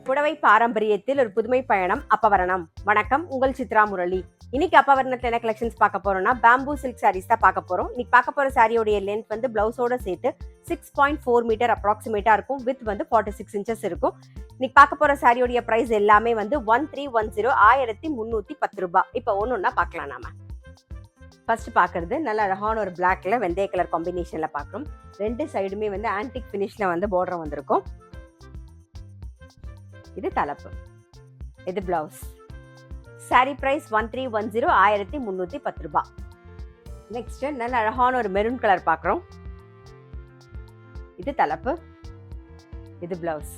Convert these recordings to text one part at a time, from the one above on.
புடவை பாரம்பரியத்தில் ஒரு புதுமை பயணம் அப்பவரணம். வணக்கம், உங்கள் சித்ரா முரளி. இன்னைக்கு அப்பவரணத்துல என்ன கலெக்ஷன்ஸ் பார்க்க போறோம்னா பேம்பூ சில்க் சாரீஸ் தான் பார்க்க போறோம். இன்னைக்கு பார்க்க போற சாரியோடைய லென்த் வந்து பிளவுஸோட சேர்த்து 6.4 மீட்டர் அப்ராக்சிமேட்டா இருக்கும். வித் வந்து 46 இன்ச்சஸ் இருக்கும். இன்னைக்கு பார்க்க போற சாரியோடைய பிரைஸ் எல்லாமே வந்து 1310 1310 ரூபாய். இப்போ ஒன்னொன்னா பார்க்கலாம். நாம ஃபர்ஸ்ட் பார்க்கறது நல்ல அழகான ஒரு பிளாக்ல வெந்தய கலர் காம்பினேஷன்ல பார்க்குறோம். ரெண்டு சைடுமே வந்து ஆன்டிக் ஃபினிஷ்ல வந்து பார்டர் வந்திருக்கும். இது தலைப்பு, இது பிளவுஸ். சாரி பிரைஸ் 1310 1310 ரூபாய். நெக்ஸ்ட் நல்ல அழகான ஒரு மெரூன் கலர் பார்க்குறோம். இது தலைப்பு, இது பிளவுஸ்.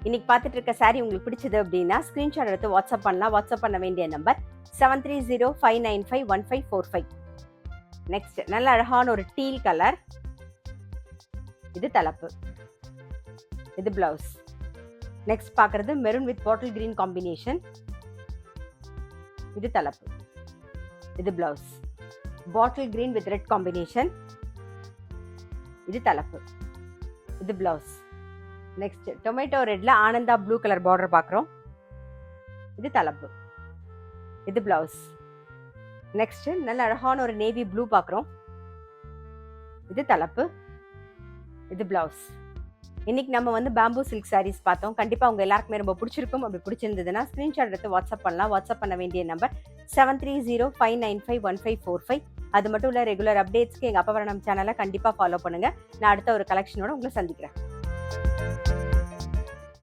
இன்னைக்கு பார்த்துட்டு இருக்க சாரி உங்களுக்கு பிடிச்சது அப்படின்னா ஸ்கிரீன்ஷாட் எடுத்து வாட்ஸ்அப் பண்ணலாம். வாட்ஸ்அப் பண்ண வேண்டிய நம்பர் 7305951545. நெக்ஸ்ட் நல்ல அழகான ஒரு டீல் கலர். இது தலைப்பு, இது பிளவுஸ். நெக்ஸ்ட் பார்க்கறது maroon with bottle green combination. இது தலைப்பு, இது blouse. Bottle green with red combination. இது தலைப்பு, இது பிளவுஸ். நெக்ஸ்ட் டொமேட்டோ ரெட்ல ஆனந்தா ப்ளூ கலர் பார்டர் பார்க்குறோம். இது தலைப்பு, இது பிளவுஸ். நெக்ஸ்ட் நல்ல அழகான ஒரு நேவி ப்ளூ பார்க்குறோம். இது தலைப்பு, இது பிளவுஸ். இன்னைக்கு நம்ம வந்து பேம்பூ சில்க் சாரீஸ் பார்த்தோம். கண்டிப்பா உங்க எல்லாருக்குமே ரொம்ப பிடிச்சிருக்கும். அப்படி பிடிச்சிருந்ததுன்னா ஸ்கிரீன்ஷாட் எடுத்து வாட்ஸ்அப் பண்ணலாம். வாட்ஸ்அப் பண்ண வேண்டிய நம்பர் 7305951545. அது மட்டும் இல்ல, ரெகுலர் அப்டேட்ஸ்க்கு எங்க அப்பவரணம் சேனலை கண்டிப்பா ஃபாலோ பண்ணுங்க. நான் அடுத்த ஒரு கலெக்ஷனோட உங்களை சந்திக்கிறேன்.